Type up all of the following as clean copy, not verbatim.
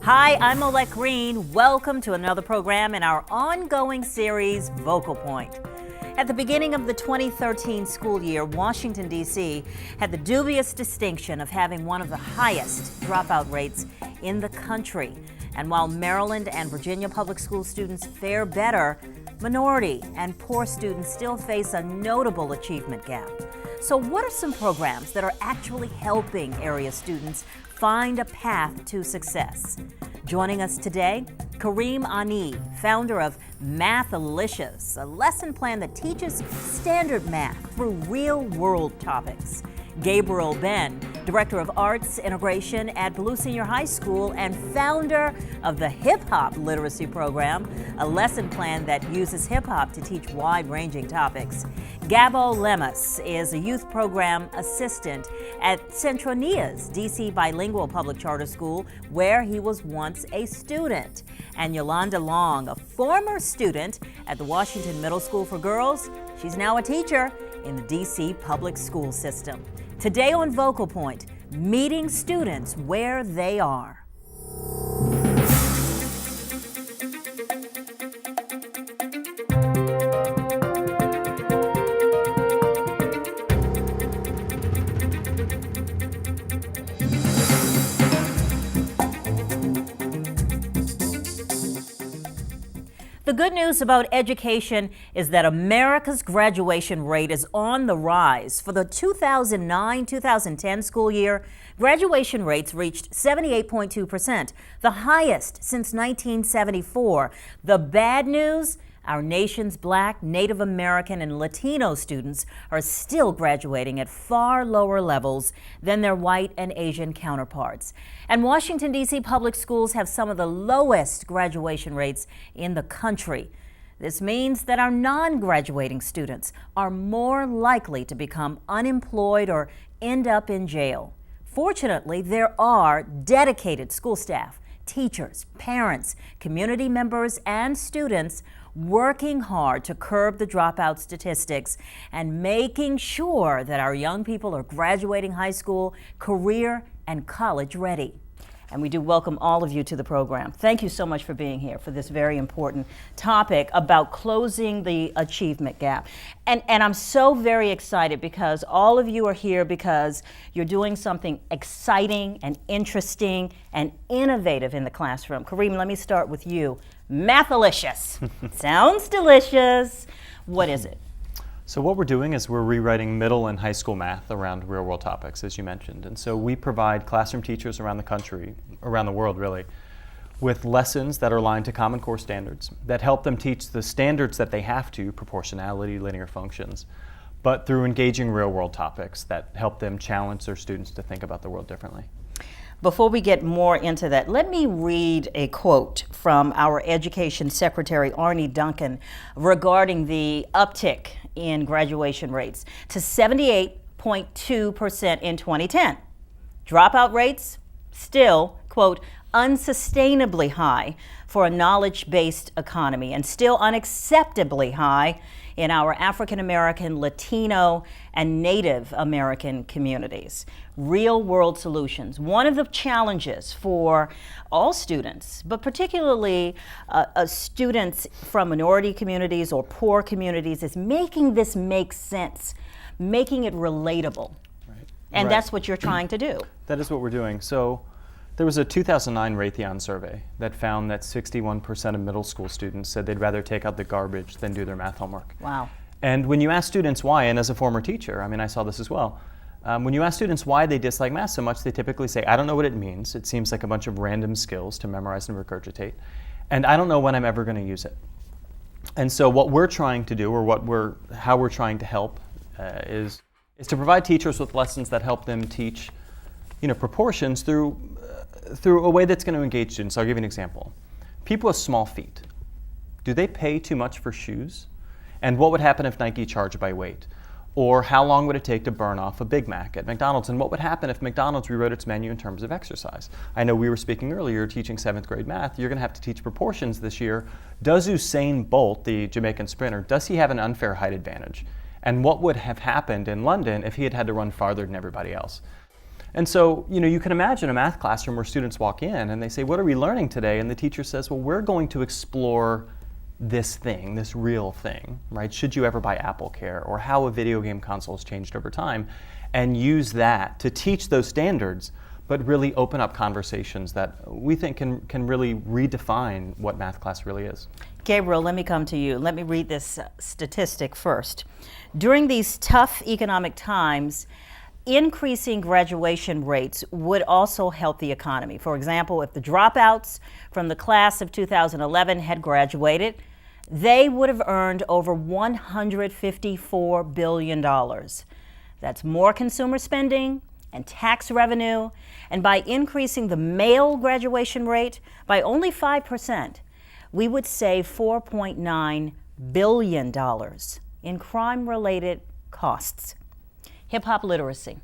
Hi, I'm Olette Green. Welcome to another program in our ongoing series, Vocal Point. At the beginning of the 2013 school year, Washington, D.C. had the dubious distinction of having one of the highest dropout rates in the country. And while Maryland and Virginia public school students fare better, minority and poor students still face a notable achievement gap. So what are some programs that are actually helping area students find a path to success? Joining us today, Kareem Ani, founder of Mathalicious, a lesson plan that teaches standard math through real-world topics. Gabriel Ben, Director of Arts Integration at Blue Senior High School and founder of the Hip Hop Literacy Program, a lesson plan that uses hip hop to teach wide-ranging topics. Gabo Lemus is a youth program assistant at Centronia's DC Bilingual Public Charter School, where he was once a student. And Yolanda Long, a former student at the Washington Middle School for Girls. She's now a teacher in the DC public school system. Today on Vocal Point, meeting students where they are. The good news about education is that America's graduation rate is on the rise. For the 2009-2010 school year, graduation rates reached 78.2%, the highest since 1974. The bad news? Our nation's Black, Native American, and Latino students are still graduating at far lower levels than their white and Asian counterparts. And Washington, D.C. public schools have some of the lowest graduation rates in the country. This means that our non-graduating students are more likely to become unemployed or end up in jail. Fortunately, there are dedicated school staff, teachers, parents, community members, and students working hard to curb the dropout statistics and making sure that our young people are graduating high school, career, and college ready. And we do welcome all of you to the program. Thank you so much for being here for this very important topic about closing the achievement gap. And I'm so very excited because all of you are here because you're doing something exciting and interesting and innovative in the classroom. Kareem, let me start with you. Mathalicious. Sounds delicious. What is it? So what we're doing is we're rewriting middle and high school math around real-world topics, as you mentioned. And so we provide classroom teachers around the country, around the world really, with lessons that are aligned to Common Core standards that help them teach the standards that they have to, proportionality, linear functions, but through engaging real-world topics that help them challenge their students to think about the world differently. Before we get more into that, let me read a quote from our Education Secretary, Arne Duncan, regarding the uptick in graduation rates to 78.2% in 2010. Dropout rates still, quote, unsustainably high for a knowledge-based economy and still unacceptably high in our African American, Latino, and Native American communities. Real-world solutions. One of the challenges for all students, but particularly students from minority communities or poor communities, is making this make sense, making it relatable. Right. And that's what you're trying to do. That is what we're doing. So there was a 2009 Raytheon survey that found that 61% of middle school students said they'd rather take out the garbage than do their math homework. Wow. And when you ask students why, and as a former teacher, I mean, I saw this as well, when you ask students why they dislike math so much, they typically say, I don't know what it means. It seems like a bunch of random skills to memorize and regurgitate. And I don't know when I'm ever going to use it. And so what we're trying to do, or how we're trying to help, is to provide teachers with lessons that help them teach, proportions through a way that's going to engage students. I'll give you an example. People with small feet, do they pay too much for shoes? And what would happen if Nike charged by weight? Or how long would it take to burn off a Big Mac at McDonald's? And what would happen if McDonald's rewrote its menu in terms of exercise? I know we were speaking earlier, teaching 7th grade math. You're going to have to teach proportions this year. Does Usain Bolt, the Jamaican sprinter, does he have an unfair height advantage? And what would have happened in London if he had had to run farther than everybody else? And so, you can imagine a math classroom where students walk in and they say, what are we learning today? And the teacher says, well, we're going to explore this thing, this real thing, right? Should you ever buy AppleCare, or how a video game console has changed over time, and use that to teach those standards, but really open up conversations that we think can really redefine what math class really is. Gabriel, let me come to you. Let me read this statistic first. During these tough economic times, increasing graduation rates would also help the economy. For example, if the dropouts from the class of 2011 had graduated, they would have earned over $154 billion. That's more consumer spending and tax revenue. And by increasing the male graduation rate by only 5%, we would save $4.9 billion in crime-related costs. Hip-hop literacy.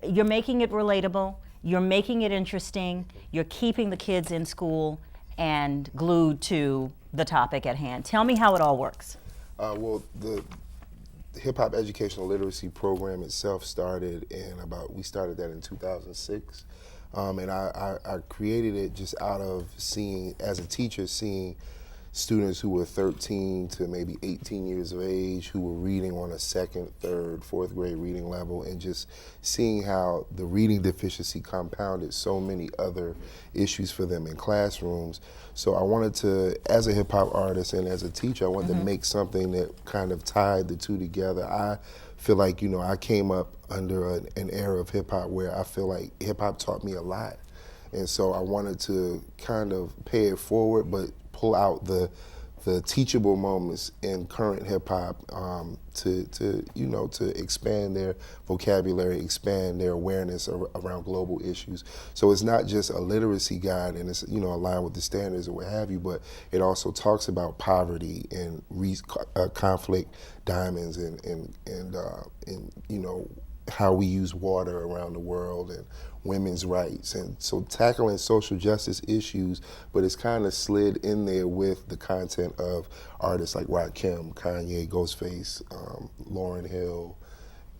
You're making it relatable, you're making it interesting, you're keeping the kids in school and glued to the topic at hand. Tell me how it all works. Well, the hip-hop educational literacy program itself we started that in 2006. And I created it just out of seeing students who were 13 to maybe 18 years of age who were reading on a second, third, fourth grade reading level, and just seeing how the reading deficiency compounded so many other issues for them in classrooms. So I wanted to, as a hip hop artist and as a teacher, I wanted to make something that kind of tied the two together. I feel like, I came up under an era of hip hop where I feel like hip hop taught me a lot. And so I wanted to kind of pay it forward, but pull out the teachable moments in current hip hop to expand their vocabulary, expand their awareness around global issues. So it's not just a literacy guide and it's aligned with the standards or what have you, but it also talks about poverty and conflict diamonds and how we use water around the world and women's rights, and so tackling social justice issues, but it's kind of slid in there with the content of artists like Rakim, Kanye, Ghostface, Lauryn Hill,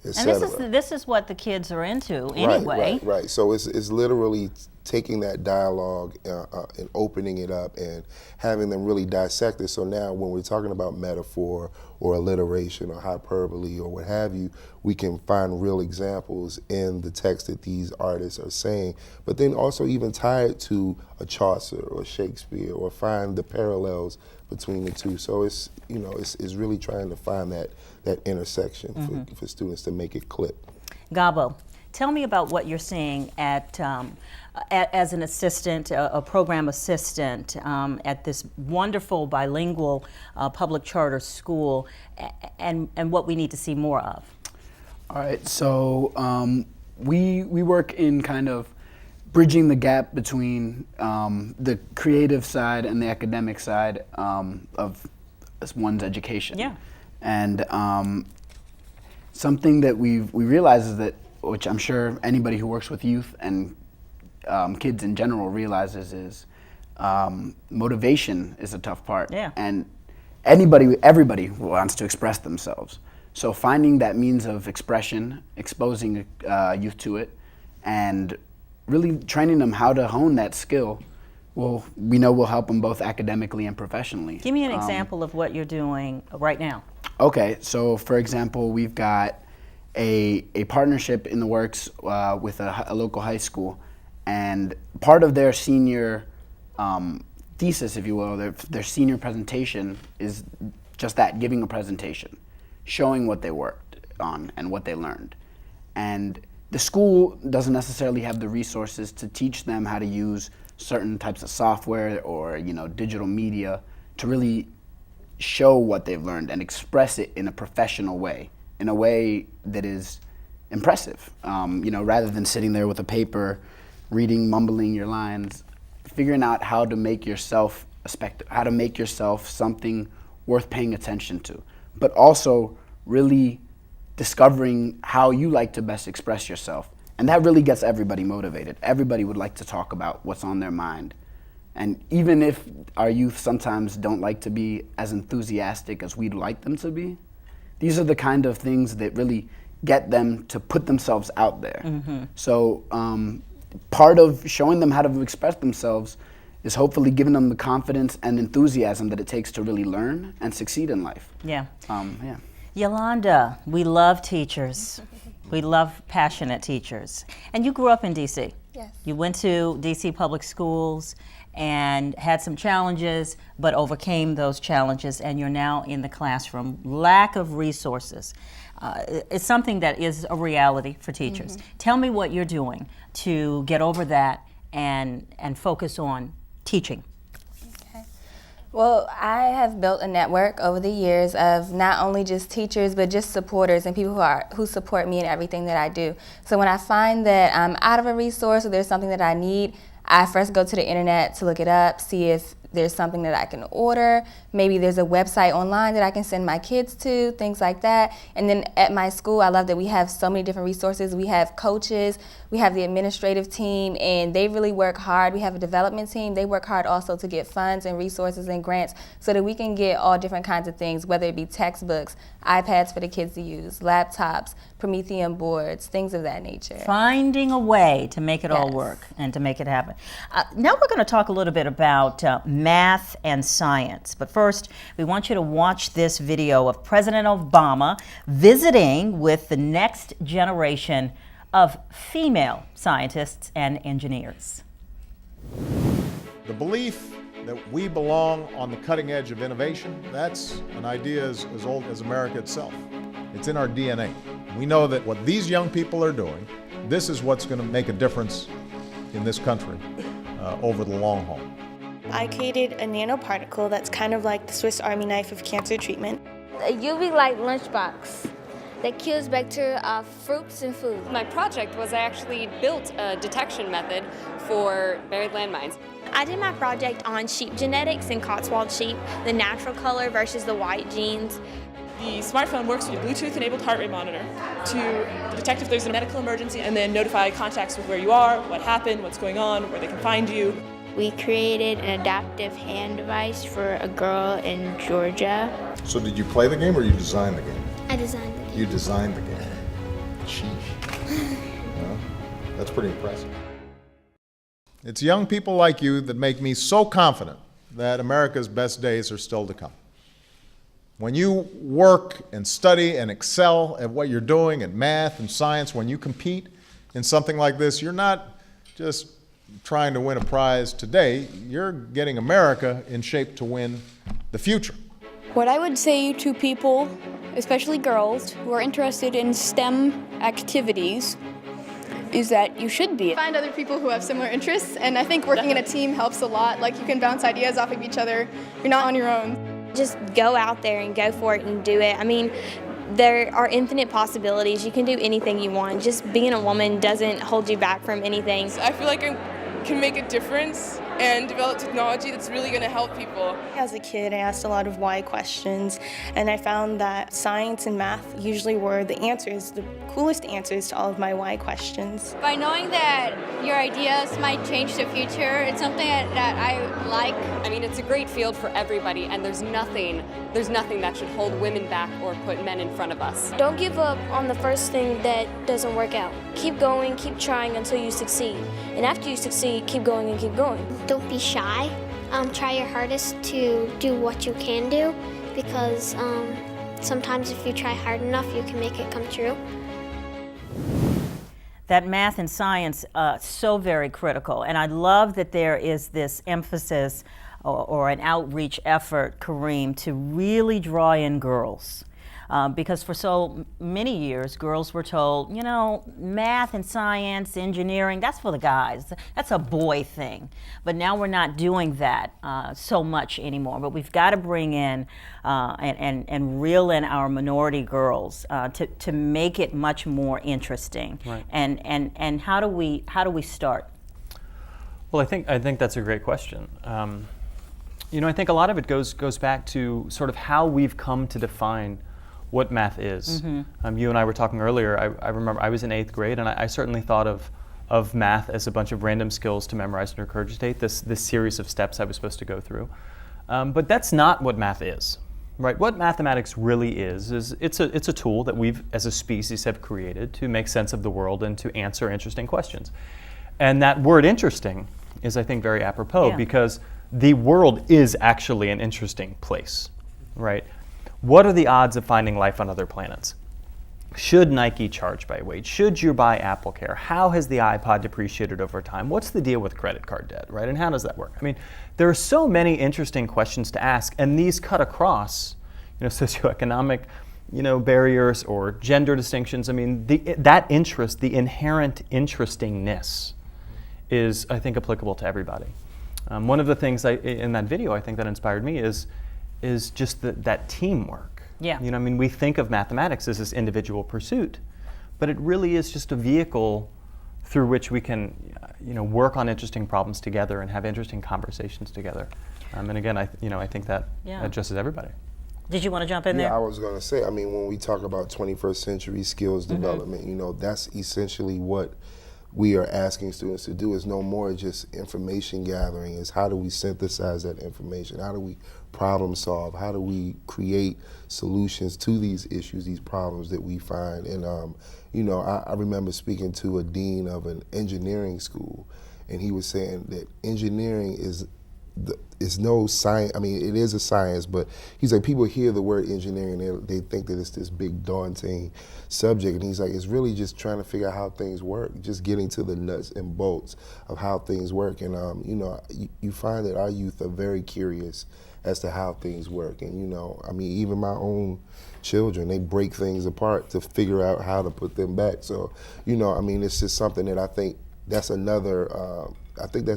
etc. And this is what the kids are into anyway. Right. So it's literally taking that dialogue and opening it up and having them really dissect it. So now when we're talking about metaphor or alliteration or hyperbole or what have you, we can find real examples in the text that these artists are saying, but then also even tie it to a Chaucer or Shakespeare or find the parallels between the two. So it's really trying to find that intersection for students to make it click. Gabo, tell me about what you're seeing as an assistant, a program assistant at this wonderful bilingual public charter school, and what we need to see more of. All right, so we work in kind of bridging the gap between the creative side and the academic side of one's education. Yeah. And something that we realize is that, which I'm sure anybody who works with youth and kids in general realizes, is motivation is a tough part. Yeah. And everybody wants to express themselves. So finding that means of expression, exposing youth to it, and really training them how to hone that skill will help them both academically and professionally. Give me an example of what you're doing right now. Okay, so for example, we've got a partnership in the works with a local high school, and part of their senior thesis, if you will, their senior presentation is just that, giving a presentation, showing what they worked on and what they learned. And the school doesn't necessarily have the resources to teach them how to use certain types of software or digital media to really show what they've learned and express it in a professional way, in a way that is impressive. Rather than sitting there with a paper, reading, mumbling your lines, figuring out how to make yourself something worth paying attention to, but also really discovering how you like to best express yourself. And that really gets everybody motivated. Everybody would like to talk about what's on their mind. And even if our youth sometimes don't like to be as enthusiastic as we'd like them to be, these are the kind of things that really get them to put themselves out there. So part of showing them how to express themselves is hopefully giving them the confidence and enthusiasm that it takes to really learn and succeed in life. Yeah. Yeah. Yolanda, we love teachers. We love passionate teachers. And you grew up in D.C. Yes. You went to D.C. public schools and had some challenges, but overcame those challenges, and you're now in the classroom. Lack of resources is something that is a reality for teachers. Tell me what you're doing to get over that and focus on teaching. Well, I have built a network over the years of not only just teachers, but just supporters and people who support me in everything that I do. So when I find that I'm out of a resource or there's something that I need, I first go to the internet to look it up, see if there's something that I can order. Maybe there's a website online that I can send my kids to, things like that. And then at my school, I love that we have so many different resources. We have coaches, we have the administrative team, and they really work hard. We have a development team. They work hard also to get funds and resources and grants so that we can get all different kinds of things, whether it be textbooks, iPads for the kids to use, laptops, Promethean boards, things of that nature. Finding a way to make it all Yes. work and to make it happen. Now we're going to talk a little bit about math and science. But first, we want you to watch this video of President Obama visiting with the next generation of female scientists and engineers. The belief that we belong on the cutting edge of innovation, that's an idea as old as America itself. It's in our DNA. We know that what these young people are doing, this is what's going to make a difference in this country over the long haul. I created a nanoparticle that's kind of like the Swiss Army knife of cancer treatment. A UV light lunchbox that kills bacteria off fruits and food. My project was I actually built a detection method for buried landmines. I did my project on sheep genetics and Cotswold sheep, the natural color versus the white genes. The smartphone works with a Bluetooth-enabled heart rate monitor to detect if there's a medical emergency and then notify contacts with where you are, what happened, what's going on, where they can find you. We created an adaptive hand device for a girl in Georgia. So did you play the game or you designed the game? I designed it. You designed the game. Sheesh. Well, that's pretty impressive. It's young people like you that make me so confident that America's best days are still to come. When you work and study and excel at what you're doing in math and science, when you compete in something like this, you're not just trying to win a prize today, you're getting America in shape to win the future. What I would say to people, especially girls, who are interested in STEM activities, is that you should be. Find other people who have similar interests, and I think working in a team helps a lot. Like, you can bounce ideas off of each other. You're not on your own. Just go out there and go for it and do it. I mean, there are infinite possibilities. You can do anything you want. Just being a woman doesn't hold you back from anything. I feel like I can make a difference and develop technology that's really going to help people. As a kid, I asked a lot of why questions, and I found that science and math usually were the answers, the coolest answers to all of my why questions. By knowing that your ideas might change the future, it's something that I like. I mean, it's a great field for everybody, and there's nothing that should hold women back or put men in front of us. Don't give up on the first thing that doesn't work out. Keep going, keep trying until you succeed. And after you succeed, keep going and keep going. Don't be shy. Try your hardest to do what you can do, because sometimes if you try hard enough, you can make it come true. That math and science, so very critical. And I love that there is this emphasis or an outreach effort, Kareem, to really draw in girls. Because for so many years, girls were told, you know, math and science, engineering, that's for the guys. That's a boy thing. But now we're not doing that so much anymore. But we've got to bring in and reel in our minority girls to make it much more interesting. Right. And how do we start? Well, I think that's a great question. You know, I think a lot of it goes back to sort of how we've come to define what math is. Mm-hmm. You and I were talking earlier. I remember I was in 8th grade, and I certainly thought of math as a bunch of random skills to memorize and regurgitate, this series of steps I was supposed to go through. But that's not what math is. right? What mathematics really is it's a tool that we've, as a species, have created to make sense of the world and to answer interesting questions. And that word interesting is, I think, very apropos because the world is actually an interesting place, right? What are the odds of finding life on other planets? Should Nike charge by weight? Should you buy AppleCare? How has the iPod depreciated over time? What's the deal with credit card debt, right? And how does that work? I mean, there are so many interesting questions to ask, and these cut across, socioeconomic, barriers or gender distinctions. I mean, that interest, the inherent interestingness, is, I think, applicable to everybody. One of the things in that video I think that inspired me is just that teamwork. Yeah. We think of mathematics as this individual pursuit, but it really is just a vehicle through which we can, work on interesting problems together and have interesting conversations together. And again, I think that addresses everybody. Did you want to jump in there? Yeah, I was going to say, when we talk about 21st century skills development, that's essentially what we are asking students to do. Is no more just information gathering. Is how do we synthesize that information? How do we problem solve? How do we create solutions to these issues, these problems that we find? And I remember speaking to a dean of an engineering school, and he was saying that engineering is no science. It is a science, but he's like, people hear the word engineering and they think that it's this big daunting subject, and he's like, it's really just trying to figure out how things work, just getting to the nuts and bolts of how things work. And you find that our youth are very curious as to how things work. And even my own children, they break things apart to figure out how to put them back. So it's just something that I think that's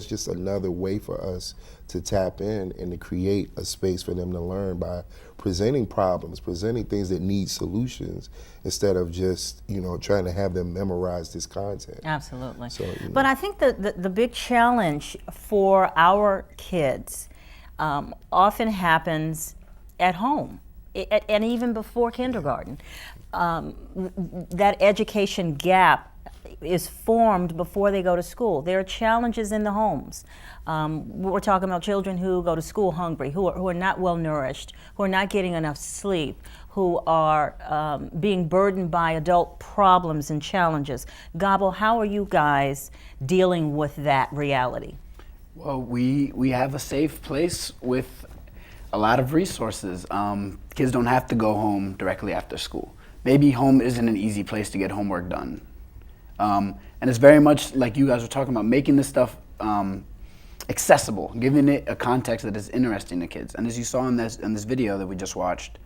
just another way for us to tap in and to create a space for them to learn by presenting problems, presenting things that need solutions, instead of just trying to have them memorize this content. Absolutely. So, But I think the big challenge for our kids often happens at home, and even before kindergarten. That education gap is formed before they go to school. There are challenges in the homes. We're talking about children who go to school hungry, who are not well nourished, who are not getting enough sleep, who are being burdened by adult problems and challenges. Gabo, how are you guys dealing with that reality? Well, we have a safe place with a lot of resources. Kids don't have to go home directly after school. Maybe home isn't an easy place to get homework done. And it's very much like you guys were talking about, making this stuff accessible, giving it a context that is interesting to kids. And as you saw in this video that we just watched,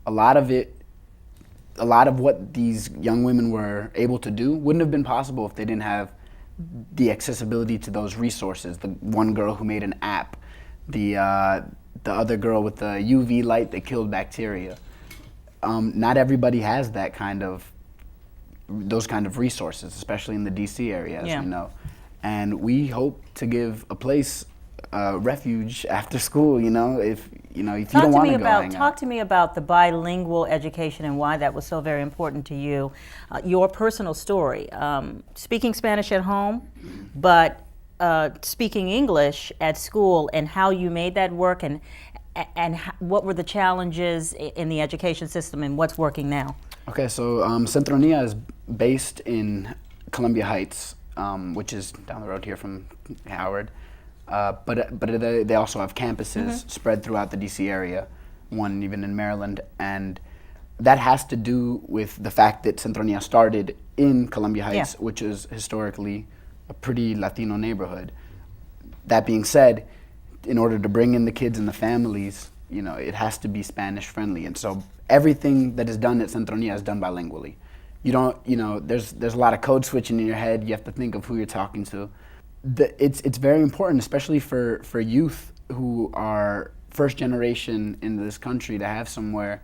a lot of what these young women were able to do wouldn't have been possible if they didn't have the accessibility to those resources. The one girl who made an app, the other girl with the UV light that killed bacteria. Not everybody has those kind of resources, especially in the DC area, as we know. And we hope to give a place, refuge after school, if you don't want to go hang out. Talk to me about the bilingual education and why that was so very important to you. Your personal story, speaking Spanish at home, but speaking English at school, and how you made that work, and what were the challenges in the education system, and what's working now? Okay, so Centronia is based in Columbia Heights, which is down the road here from Howard. But they also have campuses spread throughout the DC area, one even in Maryland. And that has to do with the fact that Centronia started in Columbia Heights, which is historically a pretty Latino neighborhood. That being said, in order to bring in the kids and the families, it has to be Spanish friendly. And so everything that is done at Centronia is done bilingually. You don't, there's a lot of code switching in your head. You have to think of who you're talking to. It's very important, especially for youth who are first generation in this country, to have somewhere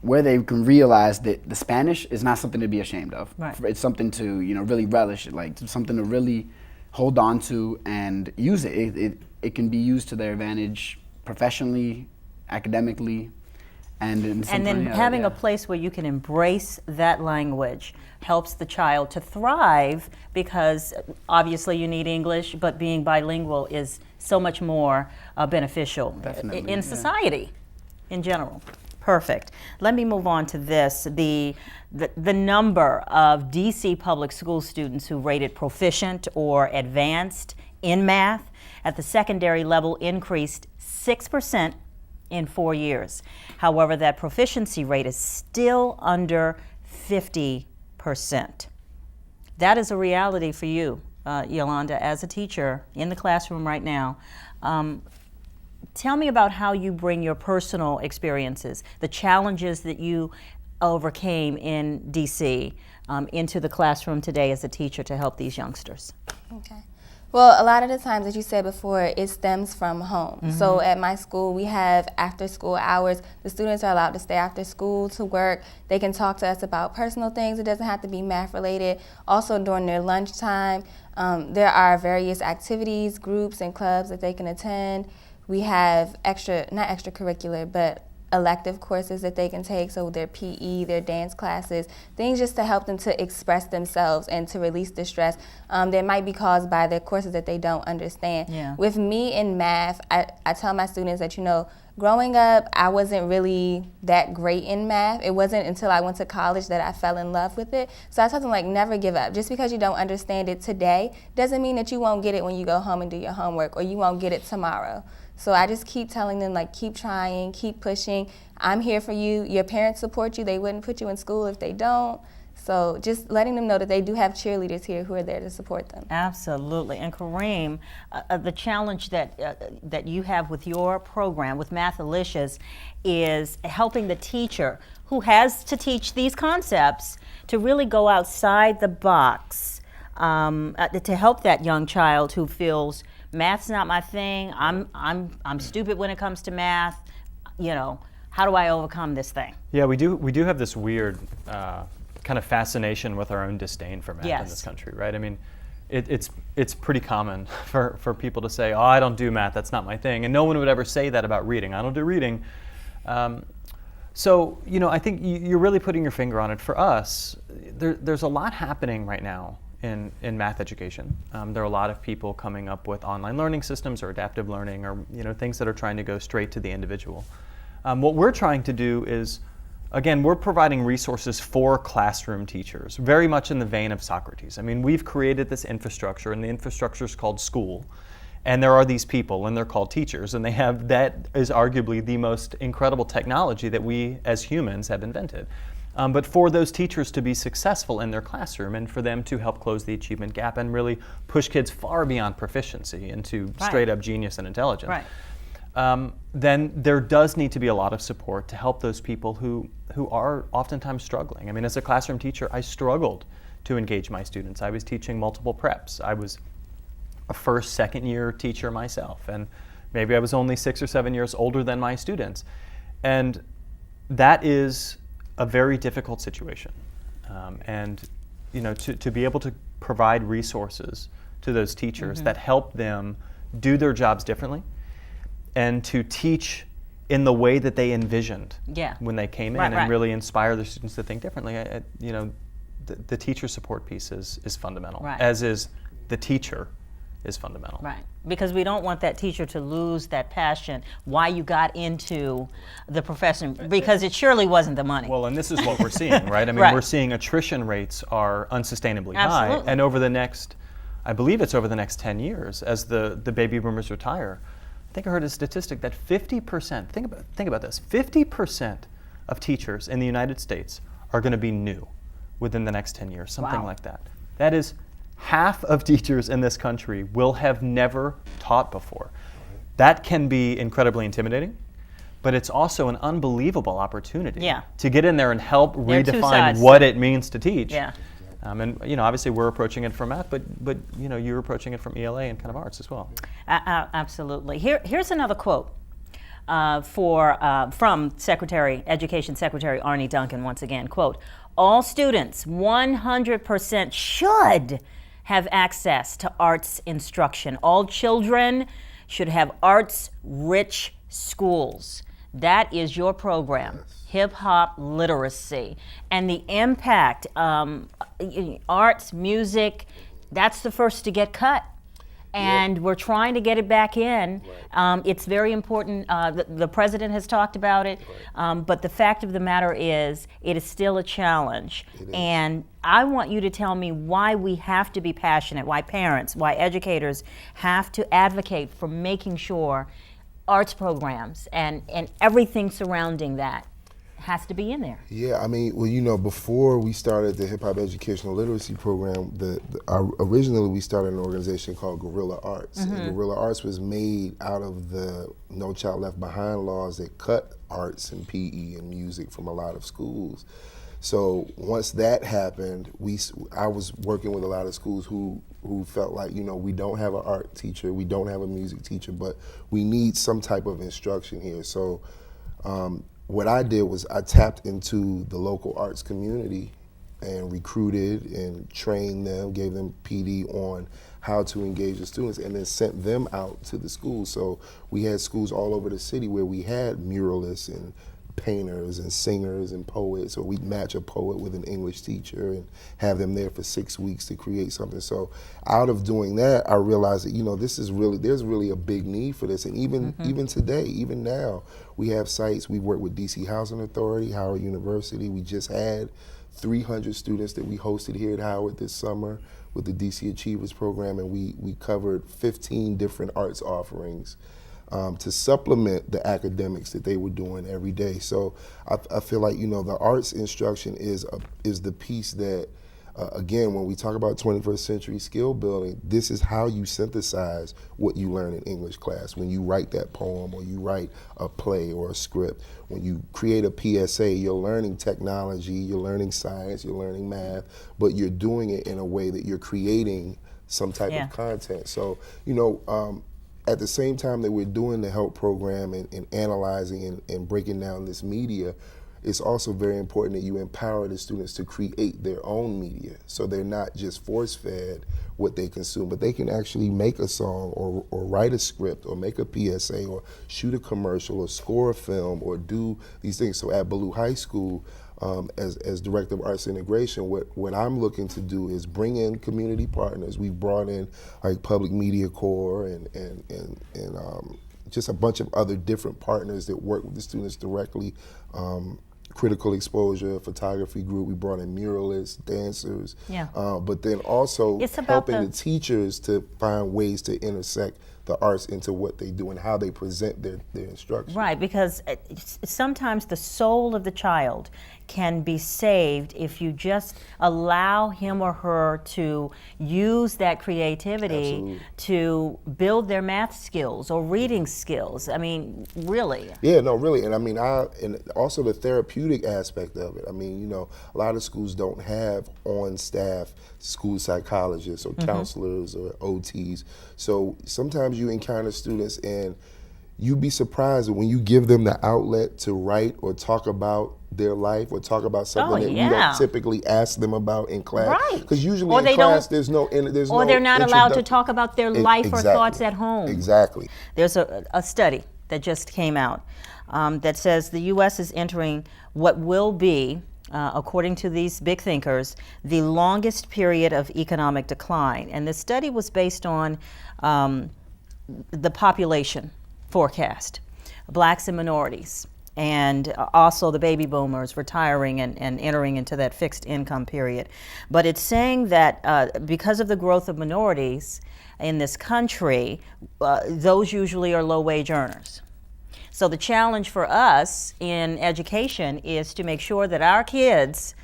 where they can realize that the Spanish is not something to be ashamed of. Right. It's something to really relish, like something to really hold on to and use it. It can be used to their advantage professionally, academically, and then having a place where you can embrace that language helps the child to thrive, because obviously you need English, but being bilingual is so much more beneficial in society. in general. Perfect. Let me move on to this. The number of DC public school students who rated proficient or advanced in math at the secondary level increased 6% in 4 years. However, that proficiency rate is still under 50%. That is a reality for you, Yolanda, as a teacher in the classroom right now. Tell me about how you bring your personal experiences, the challenges that you overcame in DC, into the classroom today as a teacher to help these youngsters. Okay. Well, a lot of the times, as you said before, it stems from home. So at my school, we have after school hours. The students are allowed to stay after school to work. They can talk to us about personal things. It doesn't have to be math related. Also during their lunchtime, there are various activities, groups, and clubs that they can attend. We have not extracurricular, but elective courses that they can take, so their PE, their dance classes, things just to help them to express themselves and to release the stress that might be caused by the courses that they don't understand. Yeah. With me in math, I tell my students that, you know, growing up, I wasn't really that great in math. It wasn't until I went to college that I fell in love with it. So I tell them, like, never give up. Just because you don't understand it today doesn't mean that you won't get it when you go home and do your homework, or you won't get it tomorrow. So I just keep telling them, like, keep trying, keep pushing. I'm here for you. Your parents support you. They wouldn't put you in school if they don't. So just letting them know that they do have cheerleaders here who are there to support them. Absolutely. And Kareem, the challenge that you have with your program, with Mathalicious, is helping the teacher who has to teach these concepts to really go outside the box, to help that young child who feels math's not my thing. I'm stupid when it comes to math. You know, how do I overcome this thing? Yeah, we do have this weird kind of fascination with our own disdain for math in this country, right? I mean, it's pretty common for people to say, "Oh, I don't do math. That's not my thing," and no one would ever say that about reading. I don't do reading. So, you know, I think you're really putting your finger on it. For us, there's a lot happening right now in math education. There are a lot of people coming up with online learning systems or adaptive learning, or, you know, things that are trying to go straight to the individual. What we're trying to do is, again, we're providing resources for classroom teachers, very much in the vein of Socrates. I mean, we've created this infrastructure, and the infrastructure is called school. And there are these people, and they're called teachers, and that is arguably the most incredible technology that we as humans have invented. But for those teachers to be successful in their classroom, and for them to help close the achievement gap and really push kids far beyond proficiency into straight up genius and intelligence, then there does need to be a lot of support to help those people who are oftentimes struggling. I mean, as a classroom teacher, I struggled to engage my students. I was teaching multiple preps. I was a first, second year teacher myself, and maybe I was only 6 or 7 years older than my students. And that is a very difficult situation. And, you know, to be able to provide resources to those teachers that help them do their jobs differently, and to teach in the way that they envisioned when they came in, and really inspire their students to think differently. You know, the teacher support piece is fundamental, as is the teacher is fundamental. Right, because we don't want that teacher to lose that passion, why you got into the profession, because it surely wasn't the money. Well, and this is what we're seeing, right? I mean, we're seeing attrition rates are unsustainably high, and over the next, I believe it's over the next 10 years, as the baby boomers retire, I think I heard a statistic that 50%, think about this, 50% of teachers in the United States are going to be new within the next 10 years, something like that. That is, half of teachers in this country will have never taught before. That can be incredibly intimidating, but it's also an unbelievable opportunity to get in there and help redefine what it means to teach. And, you know, obviously we're approaching it from math, but you know, you're approaching it from ELA and kind of arts as well. Absolutely. Here's another quote from Education Secretary Arne Duncan once again. Quote, "All students 100% should have access to arts instruction. All children should have arts-rich schools." That is your program, Hip Hop Literacy. And the impact, arts, music, that's the first to get cut. and we're trying to get it back in. It's very important. The president has talked about it, but the fact of the matter is, it is still a challenge. And I want you to tell me why we have to be passionate, why parents, why educators have to advocate for making sure arts programs and everything surrounding that has to be in there. Yeah, I mean, well, you know, before we started the Hip Hop Educational Literacy Program, originally we started an organization called Guerrilla Arts. And Guerrilla Arts was made out of the No Child Left Behind laws that cut arts and PE and music from a lot of schools. So once that happened, I was working with a lot of schools who felt like, you know, we don't have an art teacher, we don't have a music teacher, but we need some type of instruction here. So what I did was I tapped into the local arts community and recruited and trained them, gave them PD on how to engage the students, and then sent them out to the schools. So we had schools all over the city where we had muralists and painters and singers and poets, or we'd match a poet with an English teacher and have them there for 6 weeks to create something. So out of doing that, I realized that, you know, there's really a big need for this. And even today, even now, we have sites. We work with DC Housing Authority, Howard University. We just had 300 students that we hosted here at Howard this summer with the DC Achievers Program, and we covered 15 different arts offerings to supplement the academics that they were doing every day. So I feel like, you know, the arts instruction is the piece that, again, when we talk about 21st century skill building, this is how you synthesize what you learn in English class. When you write that poem, or you write a play or a script, when you create a PSA, you're learning technology, you're learning science, you're learning math, but you're doing it in a way that you're creating some type of content. So, you know, at the same time that we're doing the HELP program and analyzing and breaking down this media, it's also very important that you empower the students to create their own media, so they're not just force-fed what they consume, but they can actually make a song or write a script or make a PSA or shoot a commercial or score a film or do these things. So at Ballou High School, as Director of Arts Integration, what I'm looking to do is bring in community partners. We've brought in like Public Media Corps and just a bunch of other different partners that work with the students directly. Critical Exposure Photography Group, we brought in muralists, dancers, but then also helping the teachers to find ways to intersect the arts into what they do and how they present their instruction. Right, because sometimes the soul of the child can be saved if you just allow him or her to use that creativity to build their math skills or reading skills. I mean, really. Yeah, no, really. And I mean, and also the therapeutic aspect of it. I mean, you know, a lot of schools don't have on staff school psychologists or counselors or OTs. So sometimes you encounter students and you'd be surprised when you give them the outlet to write or talk about their life or talk about something that you don't typically ask them about in class. Right. Because usually in class there's no or they're not allowed to talk about their life or thoughts at home. Exactly. There's a study that just came out that says the U.S. is entering what will be, according to these big thinkers, the longest period of economic decline. And the study was based on the population forecast, blacks and minorities, and also the baby boomers retiring and entering into that fixed income period. But it's saying that because of the growth of minorities in this country, those usually are low-wage earners. So the challenge for us in education is to make sure that our kids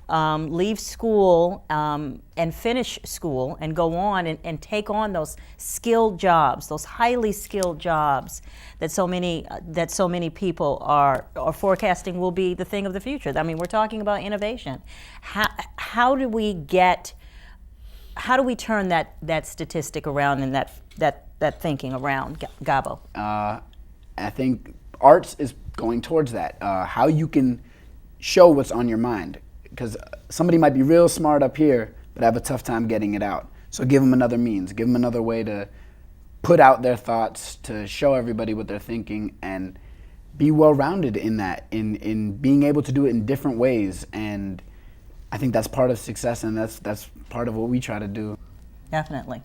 leave school and finish school and go on and take on those skilled jobs, those highly skilled jobs that so many people are forecasting will be the thing of the future. I mean, we're talking about innovation. How do we turn that statistic around and that thinking around, Gabo? I think arts is going towards that. How you can show what's on your mind. Because somebody might be real smart up here, but have a tough time getting it out. So give them another means, give them another way to put out their thoughts, to show everybody what they're thinking, and be well-rounded in that, in being able to do it in different ways. And I think that's part of success, and that's part of what we try to do. Definitely.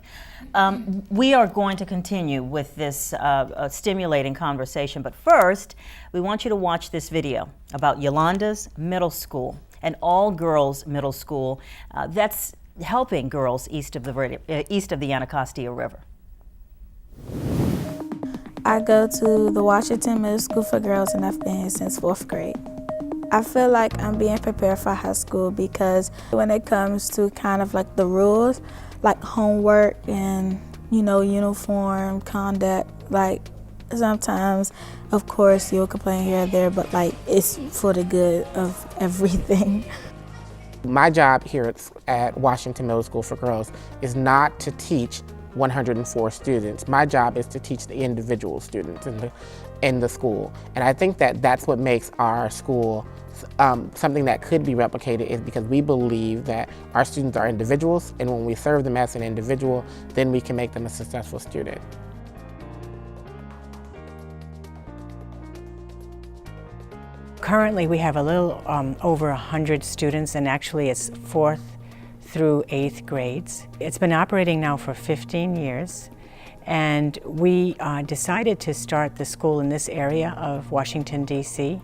We are going to continue with this stimulating conversation, but first, we want you to watch this video about Yolanda's Middle School, an all-girls middle school that's helping girls east of the Anacostia River. I go to the Washington Middle School for Girls, and I've been here since 4th grade. I feel like I'm being prepared for high school because when it comes to kind of like the rules, like homework and, you know, uniform, conduct, like sometimes, of course, you'll complain here or there, but like it's for the good of everything. My job here at Washington Middle School for Girls is not to teach 104 students. My job is to teach the individual students in the school. And I think that that's what makes our school something that could be replicated, is because we believe that our students are individuals, and when we serve them as an individual, then we can make them a successful student. Currently we have a little over 100 students, and actually it's 4th through 8th grades. It's been operating now for 15 years, and we decided to start the school in this area of Washington, D.C.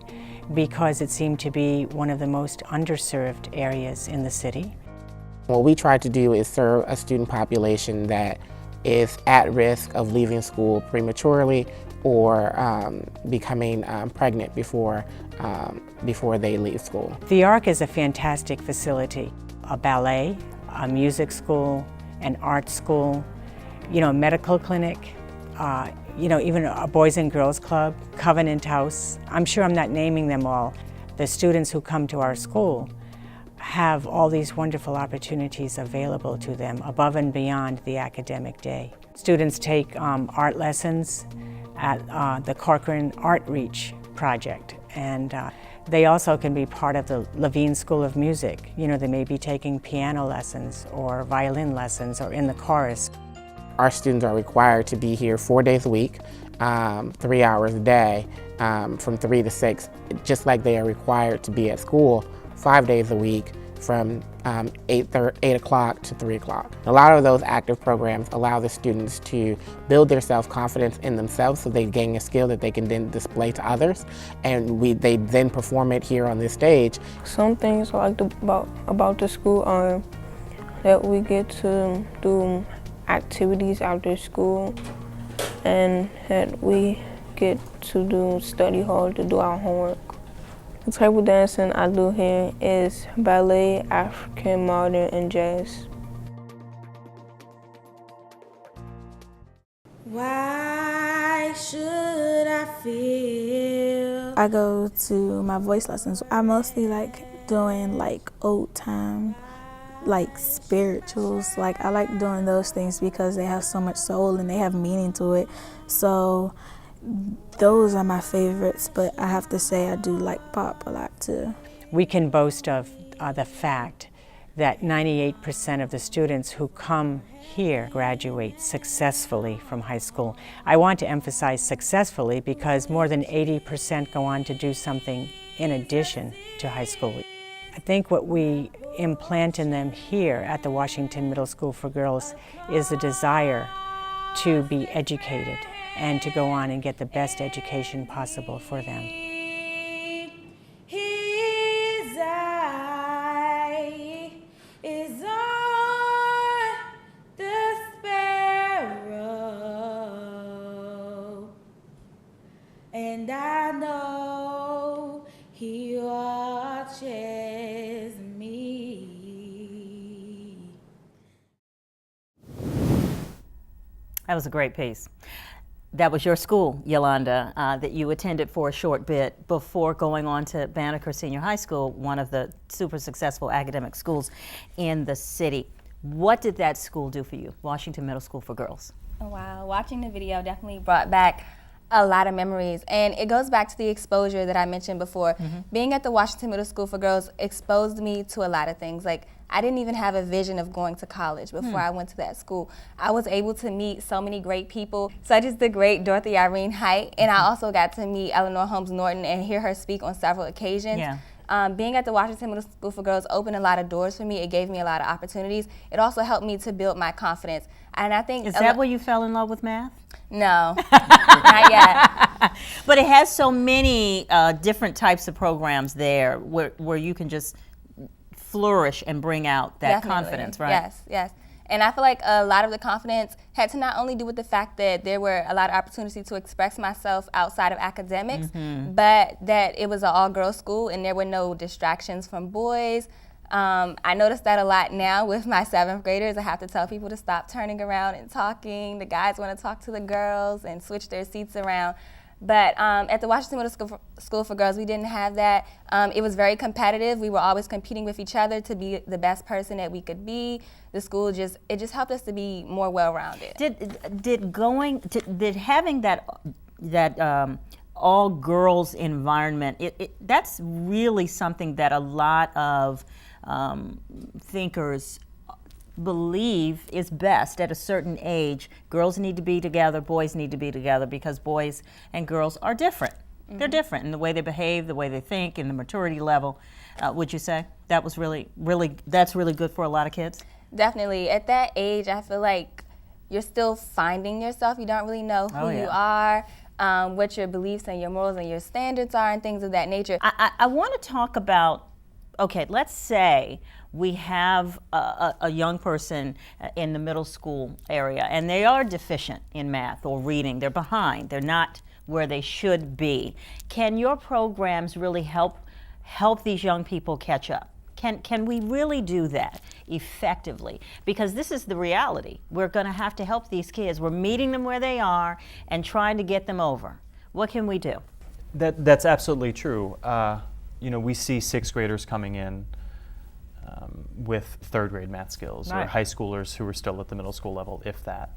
because it seemed to be one of the most underserved areas in the city. What we try to do is serve a student population that is at risk of leaving school prematurely or becoming pregnant before they leave school. The ARC is a fantastic facility. A ballet, a music school, an art school, you know, a medical clinic, you know, even a Boys and Girls Club, Covenant House. I'm sure I'm not naming them all. The students who come to our school have all these wonderful opportunities available to them above and beyond the academic day. Students take art lessons at the Corcoran Art Reach project, and they also can be part of the Levine School of Music. You know, they may be taking piano lessons or violin lessons or in the chorus. Our students are required to be here 4 days a week, 3 hours a day, from 3 to 6, just like they are required to be at school 5 days a week from 8 o'clock to 3 o'clock. A lot of those active programs allow the students to build their self-confidence in themselves, so they gain a skill that they can then display to others, and they then perform it here on this stage. Some things I like about the school are that we get to do activities after school, and that we get to do study hall to do our homework. The type of dancing I do here is ballet, African, modern, and jazz. Why should I feel? I go to my voice lessons. I mostly like doing like old time, like spirituals. Like I like doing those things because they have so much soul and they have meaning to it. So those are my favorites, but I have to say I do like pop a lot too. We can boast of the fact that 98% of the students who come here graduate successfully from high school. I want to emphasize successfully because more than 80% go on to do something in addition to high school. I think what we implant in them here at the Washington Middle School for Girls is a desire to be educated and to go on and get the best education possible for them. His eye is on the sparrow, and I know he watches me. That was a great piece. That was your school, Yolanda, that you attended for a short bit before going on to Banneker Senior High School, one of the super successful academic schools in the city. What did that school do for you, Washington Middle School for Girls? Oh, wow, watching the video definitely brought back a lot of memories, and it goes back to the exposure that I mentioned before. Being at the Washington Middle School for Girls exposed me to a lot of things. Like, I didn't even have a vision of going to college before I went to that school. I was able to meet so many great people, such as the great Dorothy Irene Height, and I also got to meet Eleanor Holmes Norton and hear her speak on several occasions. being at the Washington Middle School for Girls opened a lot of doors for me. It gave me a lot of opportunities. It also helped me to build my confidence. And I think Is that where you fell in love with math? No, not yet. But it has so many different types of programs there where you can just flourish and bring out that Definitely. confidence, right? Yes, yes. And I feel like a lot of the confidence had to not only do with the fact that there were a lot of opportunities to express myself outside of academics, but that it was an all-girls school and there were no distractions from boys. I noticed that a lot now with my 7th graders. I have to tell people to stop turning around and talking. The guys want to talk to the girls and switch their seats around. But at the Washington Middle School for Girls, we didn't have that. It was very competitive. We were always competing with each other to be the best person that we could be. The school just helped us to be more well-rounded. Did having that all girls environment, that's really something that a lot of thinkers believe is best at a certain age. Girls need to be together, boys need to be together, because boys and girls are different. They're different in the way they behave, the way they think, in the maturity level. Would you say that was really good for a lot of kids? Definitely. At that age, I feel like you're still finding yourself. You don't really know who you are, what your beliefs and your morals and your standards are, and things of that nature. I want to talk about, okay, let's say we have a young person in the middle school area and they are deficient in math or reading. They're behind. They're not where they should be. Can your programs really help these young people catch up? Can we really do that effectively? Because this is the reality. We're going to have to help these kids. We're meeting them where they are and trying to get them over. What can we do? That's absolutely true. We see 6th graders coming in with 3rd grade math skills, or high schoolers who are still at the middle school level, if that.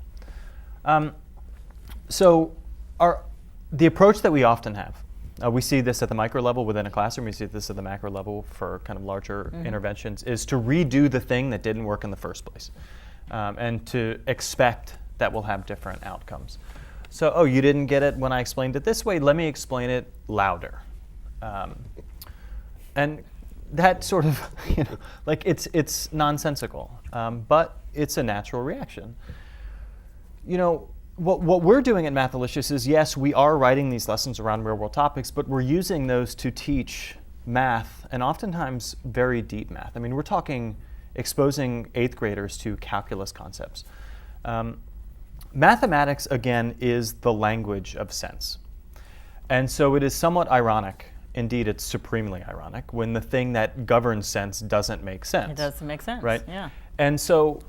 So the approach that we often have, we see this at the micro level within a classroom, we see this at the macro level for kind of larger interventions, is to redo the thing that didn't work in the first place, and to expect that we'll have different outcomes. So, you didn't get it when I explained it this way, let me explain it louder. And that sort of, like it's nonsensical, but it's a natural reaction. What we're doing at Mathalicious is, yes, we are writing these lessons around real-world topics, but we're using those to teach math, and oftentimes very deep math. I mean, we're talking exposing 8th graders to calculus concepts. Mathematics, again, is the language of sense. And so it is somewhat ironic, indeed it's supremely ironic, when the thing that governs sense doesn't make sense. It doesn't make sense, right? Yeah. And so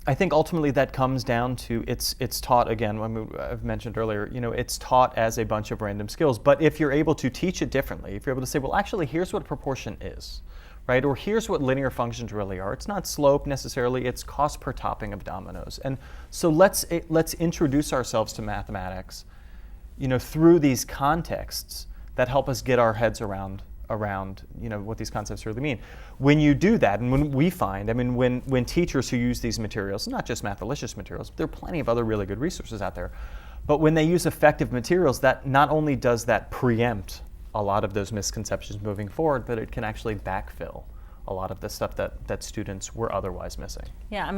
I think ultimately that comes down to it's taught, again, I've mentioned earlier, it's taught as a bunch of random skills. But if you're able to teach it differently, if you're able to say, well, actually, here's what proportion is, right? Or here's what linear functions really are. It's not slope necessarily, it's cost per topping of dominoes. And so let's introduce ourselves to mathematics, through these contexts that help us get our heads around what these concepts really mean. When you do that, and when we find, when teachers who use these materials, not just Mathalicious materials, there are plenty of other really good resources out there, but when they use effective materials, that not only does that preempt a lot of those misconceptions moving forward, but it can actually backfill a lot of the stuff that students were otherwise missing. Yeah,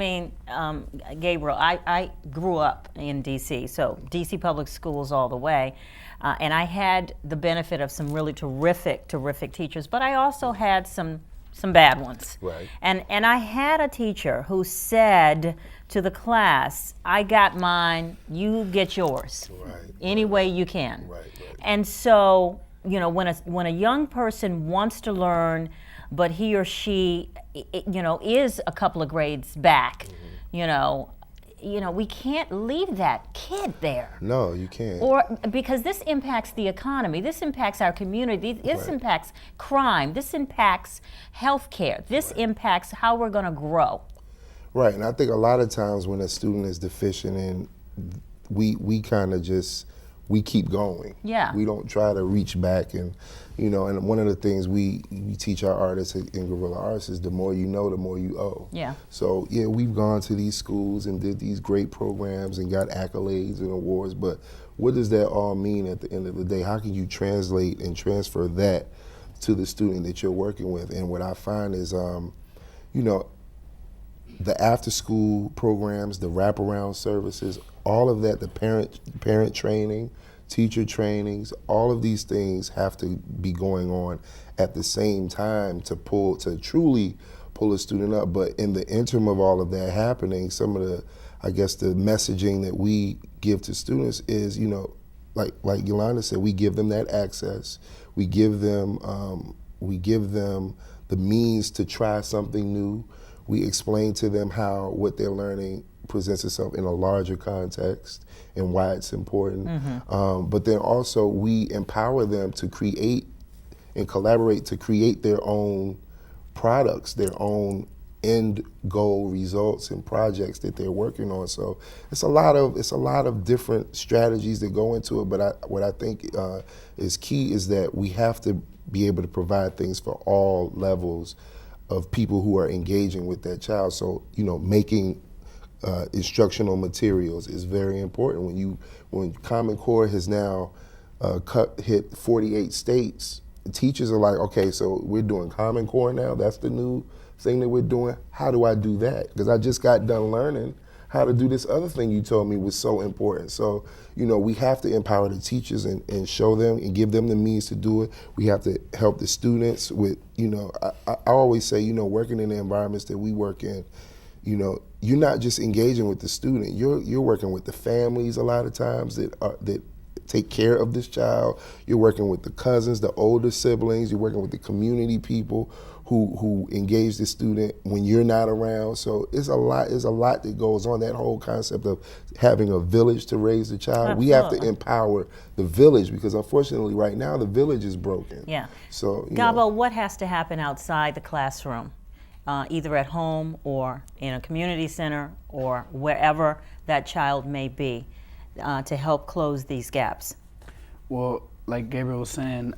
Gabriel, I grew up in DC, so DC public schools all the way, and I had the benefit of some really terrific teachers, but I also had some bad ones. Right. And I had a teacher who said to the class, I got mine, you get yours. Right. Any way you can. Right. And so, when a young person wants to learn, but he or she, is a couple of grades back, we can't leave that kid there. No, you can't. Or because this impacts the economy, this impacts our community, this impacts crime, this impacts healthcare, this impacts how we're going to grow. Right, and I think a lot of times when a student is deficient, and we kind of just keep going. Yeah. We don't try to reach back, and and one of the things we teach our artists in Guerrilla Arts is the more you know, the more you owe. Yeah. So yeah, we've gone to these schools and did these great programs and got accolades and awards, but what does that all mean at the end of the day? How can you translate and transfer that to the student that you're working with. And what I find is, you know, the after-school programs, the wraparound services, all of that, the parent training, teacher trainings, all of these things have to be going on at the same time to truly pull a student up. But in the interim of all of that happening, some of the, I guess, the messaging that we give to students is, you know, like Yolanda said, we give them that access. We give them the means to try something new. We explain to them how what they're learning presents itself in a larger context and why it's important. But then also we empower them to create and collaborate to create their own products, their own end goal results and projects that they're working on. So it's a lot of different strategies that go into it. But what I think is key is that we have to be able to provide things for all levels of people who are engaging with that child. So, you know, making instructional materials is very important. When Common Core has now hit 48 states, teachers are like, okay, so we're doing Common Core now. That's the new thing that we're doing. How do I do that? Because I just got done learning how to do this other thing you told me was so important. So, you know, we have to empower the teachers and show them and give them the means to do it. We have to help the students with, you know, I always say, you know, working in the environments that we work in, you know, you're not just engaging with the student, you're working with the families a lot of times that take care of this child. You're working with the cousins, the older siblings, you're working with the community people who engage the student when you're not around. So it's a lot that goes on, that whole concept of having a village to raise the child. Absolutely. We have to empower the village because unfortunately right now the village is broken. Yeah. So, Gabo, what has to happen outside the classroom, either at home or in a community center or wherever that child may be, to help close these gaps? Well, like Gabriel was saying,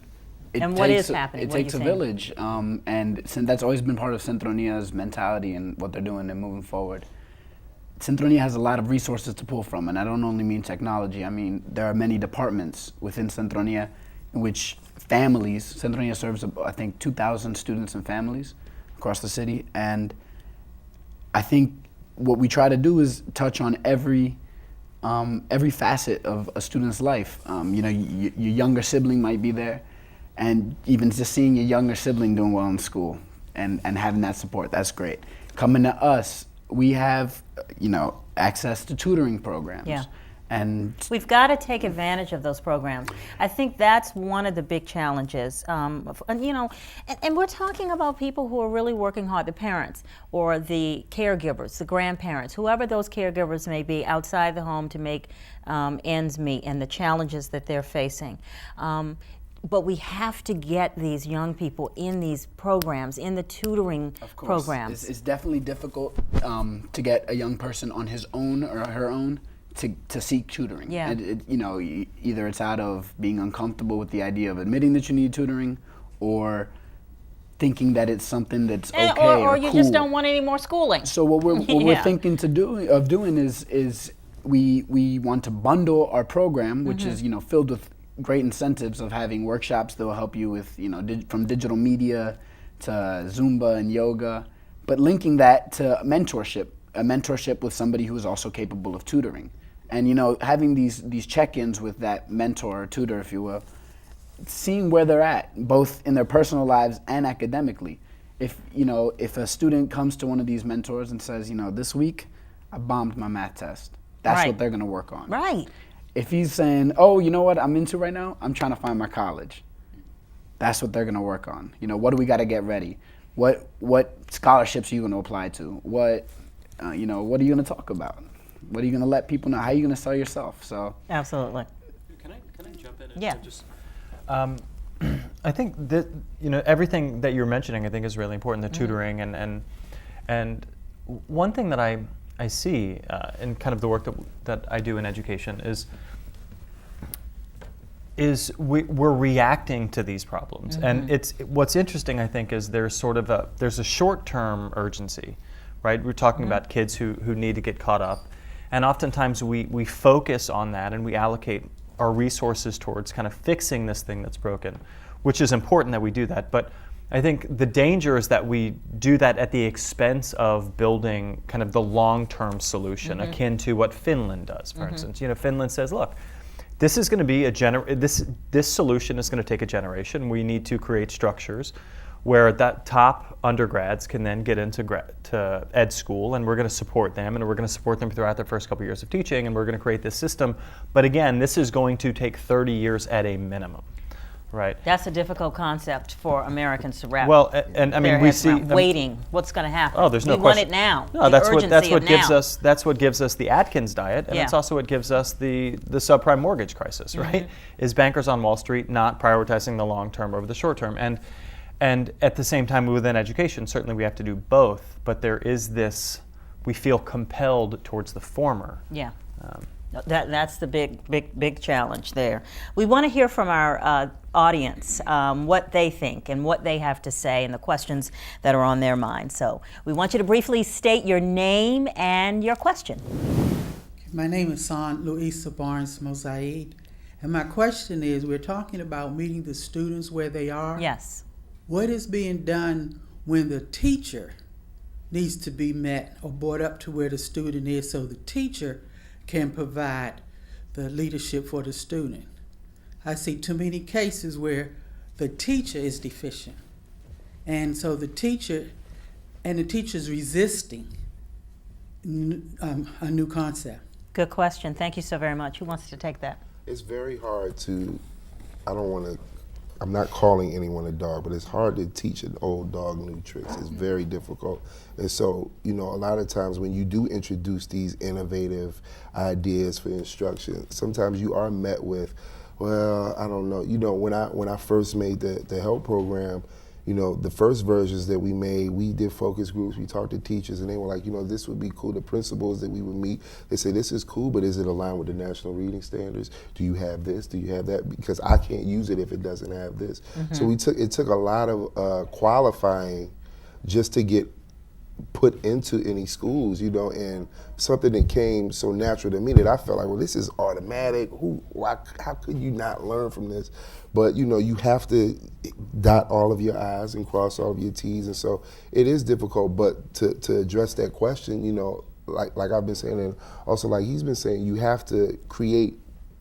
it is happening? It What are takes you a saying? village, and that's always been part of Centronia's mentality and what they're doing and moving forward. Centronia has a lot of resources to pull from, and I don't only mean technology. I mean, there are many departments within Centronia in which Centronia serves, I think, 2,000 students and families across the city, and I think what we try to do is touch on every facet of a student's life. You know, your younger sibling might be there, and even just seeing your younger sibling doing well in school and having that support, that's great. Coming to us, we have, you know, access to tutoring programs. Yeah. And we've got to take advantage of those programs. I think that's one of the big challenges. You know, and we're talking about people who are really working hard, the parents or the caregivers, the grandparents, whoever those caregivers may be outside the home to make ends meet and the challenges that they're facing. But we have to get these young people in these programs, in the tutoring programs. It's definitely difficult to get a young person on his own or her own to seek tutoring. Yeah. And you know, either it's out of being uncomfortable with the idea of admitting that you need tutoring, or thinking that it's something that's okay or you cool. just don't want any more schooling. So what we're thinking of doing is we want to bundle our program, which is, you know, filled with great incentives of having workshops that will help you with, you know, from digital media to Zumba and yoga, but linking that to a mentorship with somebody who is also capable of tutoring. And, you know, having these check-ins with that mentor or tutor, if you will, seeing where they're at, both in their personal lives and academically. If a student comes to one of these mentors and says, you know, this week I bombed my math test, that's what they're gonna work on. Right. If he's saying, oh, you know what I'm into right now? I'm trying to find my college. That's what they're gonna work on. You know, what do we gotta get ready? What scholarships are you gonna apply to? What are you gonna talk about? What are you gonna let people know? How are you gonna sell yourself? So absolutely. Can I jump in? Yeah. Just, I think that, you know, everything that you're mentioning, I think, is really important. The tutoring and one thing that I see in kind of the work that I do in education is we're reacting to these problems, and what's interesting, I think, is there's a short-term urgency, right? We're talking about kids who need to get caught up, and oftentimes we focus on that and we allocate our resources towards kind of fixing this thing that's broken. which is important that we do that. But I think the danger is that we do that at the expense of building kind of the long-term solution, akin to what Finland does, for instance. Finland says, look, this is going to be this solution is going to take a generation. We need to create structures where that top undergrads can then get into to ed school, and we're going to support them, and we're going to support them throughout their first couple years of teaching, and we're going to create this system. But again, this is going to take 30 years at a minimum, right? That's a difficult concept for Americans to wrap. Well, and I mean, we see waiting. What's going to happen? Oh, there's no we question. want it now. No, that's what gives now. us. That's what gives us the Atkins diet, and it's also what gives us the subprime mortgage crisis, right? Is bankers on Wall Street not prioritizing the long term over the short term, and at the same time, within education, certainly we have to do both. But there is this, we feel compelled towards the former. Yeah. That's the big challenge there. We want to hear from our audience what they think and what they have to say and the questions that are on their mind. So we want you to briefly state your name and your question. My name is San Luisa Barnes Mosaid, and my question is, we're talking about meeting the students where they are. Yes. What is being done when the teacher needs to be met or brought up to where the student is so the teacher can provide the leadership for the student? I see too many cases where the teacher is deficient, and so the teacher's resisting a new concept. Good question. Thank you so very much. Who wants to take that? It's very hard to, I'm not calling anyone a dog, but it's hard to teach an old dog new tricks. It's very difficult. And so, a lot of times when you do introduce these innovative ideas for instruction, sometimes you are met with, well, I don't know. When I first made the HELP program, the first versions that we made, we did focus groups, we talked to teachers, and they were like, this would be cool. The principals that we would meet, they say, this is cool, but is it aligned with the national reading standards? Do you have this? Do you have that? Because I can't use it if it doesn't have this. So it took a lot of qualifying just to get put into any schools, and something that came so natural to me that I felt like, well, this is automatic. How could you not learn from this? But you have to dot all of your I's and cross all of your T's, and so it is difficult. But to address that question, like I've been saying, and also like he's been saying, you have to create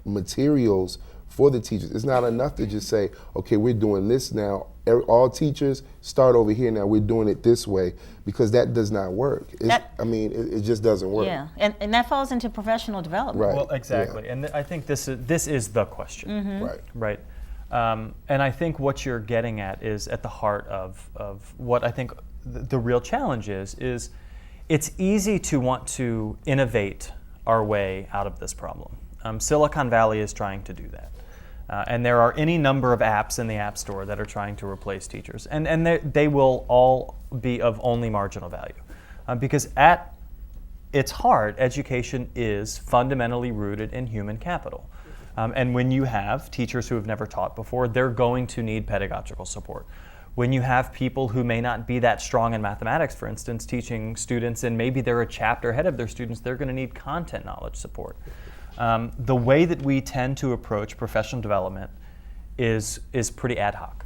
materials for the teachers. It's not enough to just say, okay, we're doing this now. All teachers start over here now. We're doing it this way, because that does not work. It just doesn't work. Yeah, and that falls into professional development. Right. Well, exactly. Yeah. And I think this is the question. Right. And I think what you're getting at is at the heart of what I think the real challenge is it's easy to want to innovate our way out of this problem. Silicon Valley is trying to do that. And there are any number of apps in the App Store that are trying to replace teachers. And they will all be of only marginal value. Because at its heart, education is fundamentally rooted in human capital. And when you have teachers who have never taught before, they're going to need pedagogical support. When you have people who may not be that strong in mathematics, for instance, teaching students, and maybe they're a chapter ahead of their students, they're going to need content knowledge support. The way that we tend to approach professional development is pretty ad hoc.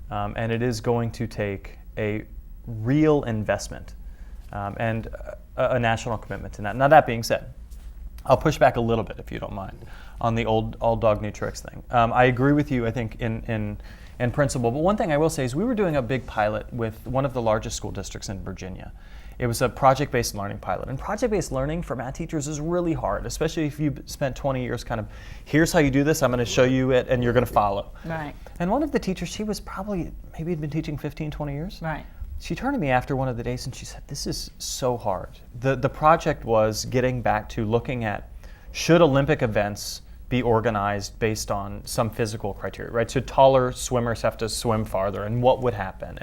And it is going to take a real investment and a national commitment to that. Now, that being said, I'll push back a little bit, if you don't mind, on the old dog new tricks thing. I agree with you, I think, in principle. But one thing I will say is we were doing a big pilot with one of the largest school districts in Virginia. It was a project-based learning pilot. And project-based learning for math teachers is really hard, especially if you've spent 20 years kind of, here's how you do this, I'm going to show you it, and you're going to follow. Right. And one of the teachers, she was probably, maybe had been teaching 15, 20 years. Right. She turned to me after one of the days and she said, this is so hard. The project was getting back to looking at, should Olympic events be organized based on some physical criteria, right? So taller swimmers have to swim farther, and what would happen?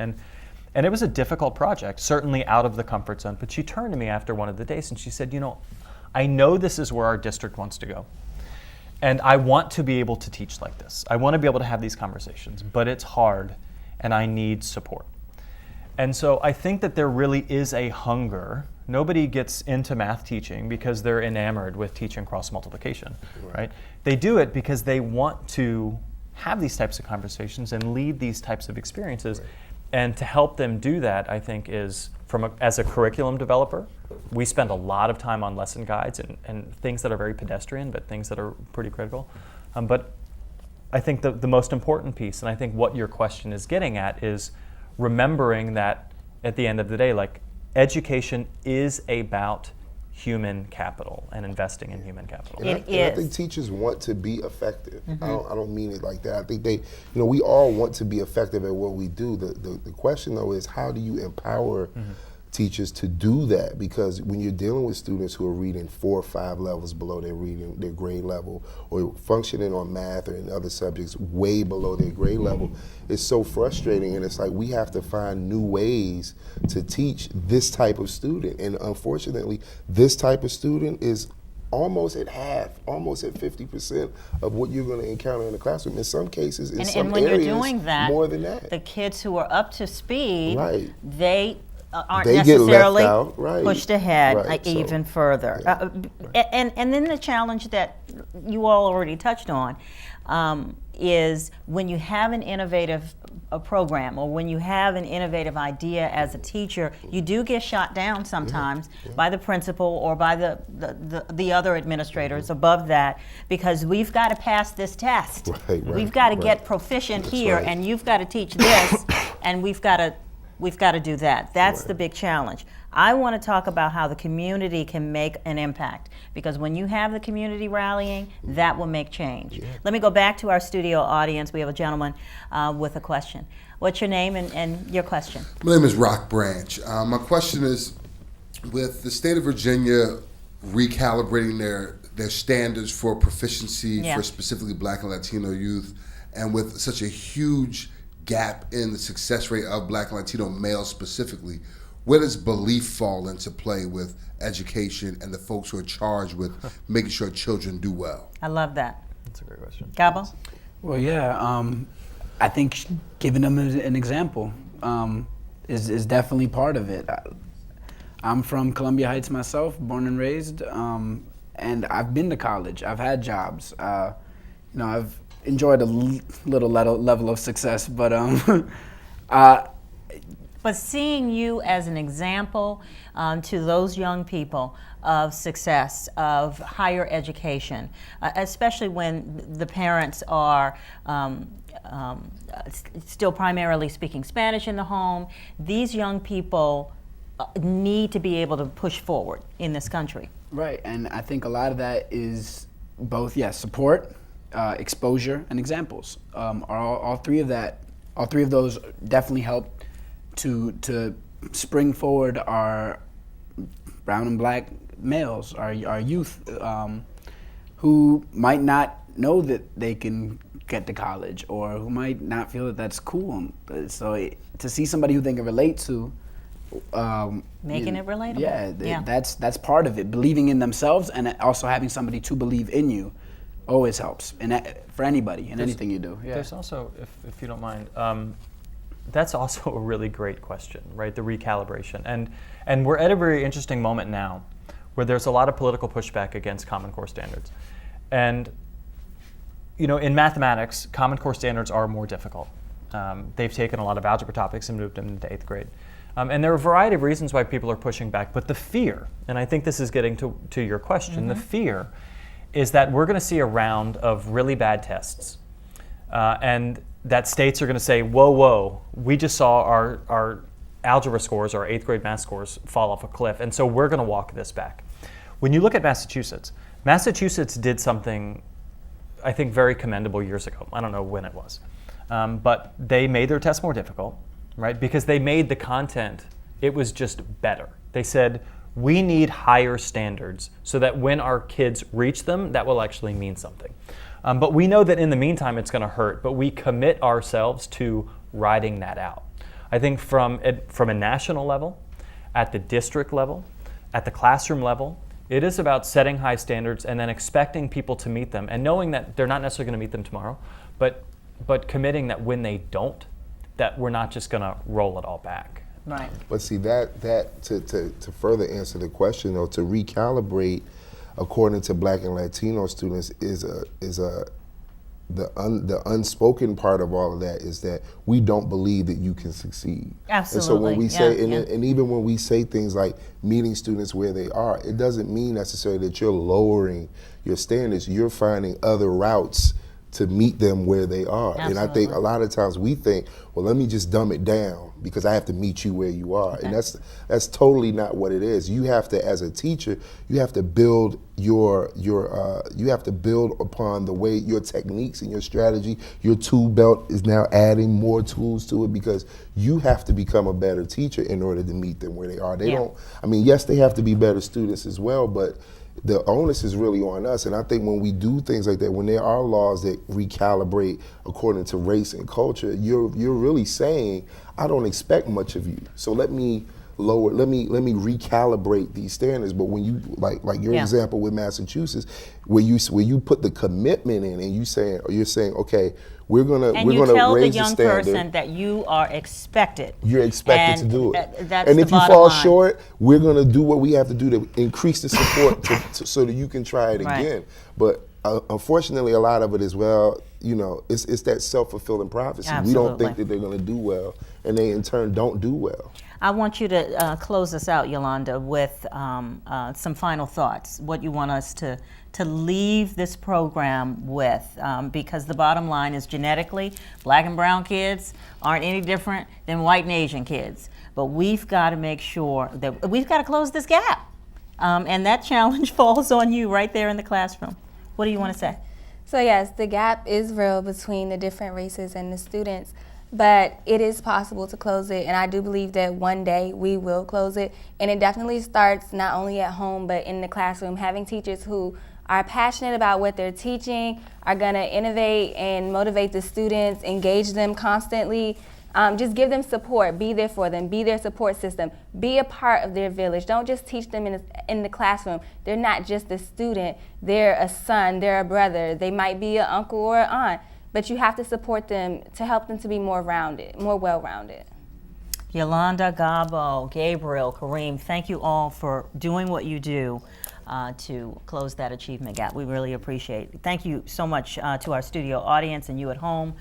And it was a difficult project, certainly out of the comfort zone. But she turned to me after one of the days and she said, I know this is where our district wants to go. And I want to be able to teach like this. I want to be able to have these conversations, but it's hard and I need support. And so I think that there really is a hunger. Nobody gets into math teaching because they're enamored with teaching cross multiplication, right? They do it because they want to have these types of conversations and lead these types of experiences. And to help them do that, I think, is as a curriculum developer, we spend a lot of time on lesson guides and things that are very pedestrian, but things that are pretty critical. But I think the most important piece, and I think what your question is getting at, is remembering that at the end of the day, like, education is about human capital and investing in human capital. And I think teachers want to be effective. I don't mean it like that. I think we all want to be effective at what we do. The question though is, how do you empower teachers to do that? Because when you're dealing with students who are reading 4 or 5 levels below their grade level, or functioning on math or in other subjects way below their grade level, it's so frustrating. And it's like, we have to find new ways to teach this type of student. And unfortunately, this type of student is almost at half, almost at 50% of what you're going to encounter in the classroom. In some cases, in some and when areas, you're doing that, more than that. The kids who are up to speed, right, they aren't they necessarily get left out, right, pushed ahead right, even further. And then the challenge that you all already touched on is when you have an innovative program, or when you have an innovative idea as a teacher, you do get shot down sometimes by the principal or by the other administrators above that, because we've got to pass this test. We've got to get proficient here, and you've got to teach this, and we've got to do that. That's the big challenge. I want to talk about how the community can make an impact, because when you have the community rallying, that will make change. Let me go back to our studio audience. We have a gentleman with a question. What's your name and your question? My name is Rock Branch. My question is, with the state of Virginia recalibrating their standards for proficiency for specifically Black and Latino youth, and with such a huge gap in the success rate of Black and Latino males specifically, where does belief fall into play with education and the folks who are charged with making sure children do well? I love that. That's a great question. Gabo? Well, yeah, I think giving them an example is definitely part of it. I'm from Columbia Heights myself, born and raised, and I've been to college. I've had jobs. I've enjoyed a little level of success, but But seeing you as an example to those young people of success, of higher education, especially when the parents are still primarily speaking Spanish in the home, these young people need to be able to push forward in this country. Right, and I think a lot of that is both, support, exposure, and examples. All three of those definitely help to spring forward our brown and Black males, our youth, who might not know that they can get to college, or who might not feel that that's cool. So to see somebody who they can relate to, making it relatable. That's part of it. Believing in themselves, and also having somebody to believe in you always helps, and for anybody in anything you do. There's also, if you don't mind, that's also a really great question, right? The recalibration. And we're at a very interesting moment now where there's a lot of political pushback against Common Core standards. And, in mathematics, Common Core standards are more difficult. They've taken a lot of algebra topics and moved them into 8th grade. And there are a variety of reasons why people are pushing back, but the fear, and I think this is getting to your question, the fear is that we're going to see a round of really bad tests. And that states are going to say, whoa, we just saw our algebra scores, our 8th grade math scores fall off a cliff, and so we're going to walk this back. When you look at Massachusetts did something, I think, very commendable years ago. I don't know when it was. But they made their tests more difficult, right? Because they made the content, it was just better. They said, we need higher standards so that when our kids reach them, that will actually mean something. But we know that in the meantime it's going to hurt, but we commit ourselves to riding that out. I think from a national level, at the district level, at the classroom level, it is about setting high standards and then expecting people to meet them, and knowing that they're not necessarily going to meet them tomorrow, but committing that when they don't, that we're not just going to roll it all back. Right. But see, that to further answer the question, though, to recalibrate according to Black and Latino students is the unspoken part of all of that is that we don't believe that you can succeed. Absolutely. And so when we say, Yeah. and even when we say things like meeting students where they are, it doesn't mean necessarily that you're lowering your standards. You're finding other routes to meet them where they are. Absolutely. And I think a lot of times we think, well, let me just dumb it down because I have to meet you where you are. Okay. And that's totally not what it is. You have to, as a teacher, you have to build you have to build upon the way your techniques and your strategy. Your tool belt is now adding more tools to it because you have to become a better teacher in order to meet them where they are. They don't, I mean, yes, they have to be better students as well, but the onus is really on us. And I think when we do things like that, when there are laws that recalibrate according to race and culture, you're really saying, I don't expect much of you. So let me recalibrate these standards. But when you like your example with Massachusetts, where you put the commitment in and you're saying, okay, we're gonna and raise you tell the the young standard. person that you are expected. You're expected And to do it. that's and the if you bottom fall line. short, we're going to do what we have to do to increase the support so that you can try it Right. again. But unfortunately, a lot of it is, well, you know, it's that self-fulfilling prophecy. We don't think Absolutely. that they're going to do well, and they in turn don't do well. I want you to close us out, Yolanda, with some final thoughts, what you want us to leave this program with, because the bottom line is genetically, black and brown kids aren't any different than white and Asian kids. But we've got to make sure that we've got to close this gap. And that challenge falls on you right there in the classroom. What do you want to say? So yes, the gap is real between the different races and the students, but it is possible to close it, and I do believe that one day we will close it. And it definitely starts not only at home, but in the classroom, having teachers who are passionate about what they're teaching, are gonna innovate and motivate the students, engage them constantly. Just give them support, be there for them, be their support system, be a part of their village. Don't just teach them in the classroom. They're not just a student, they're a son, they're a brother, they might be an uncle or an aunt, but you have to support them to help them to be more rounded, more well-rounded. Yolanda, Gabo, Gabriel, Kareem, thank you all for doing what you do to close that achievement gap. We really appreciate it. Thank you so much to our studio audience and you at home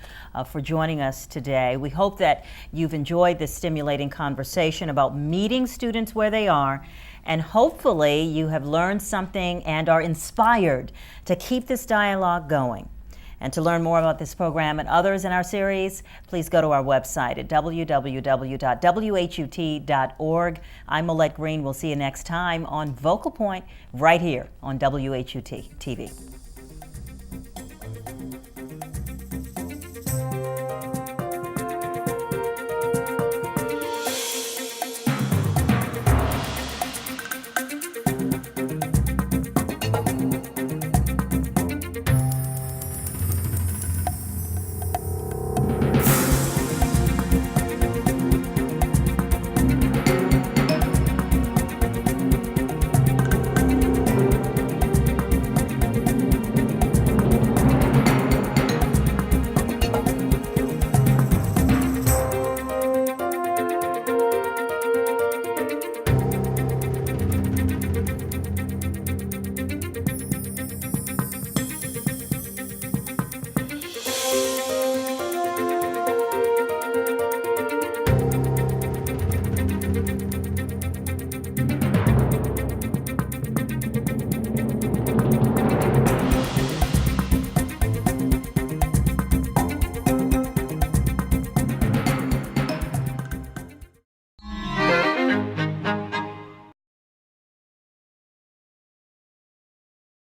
for joining us today. We hope that you've enjoyed this stimulating conversation about meeting students where they are, and hopefully you have learned something and are inspired to keep this dialogue going. And to learn more about this program and others in our series, please go to our website at www.whut.org. I'm Millette Green. We'll see you next time on Vocal Point right here on WHUT TV.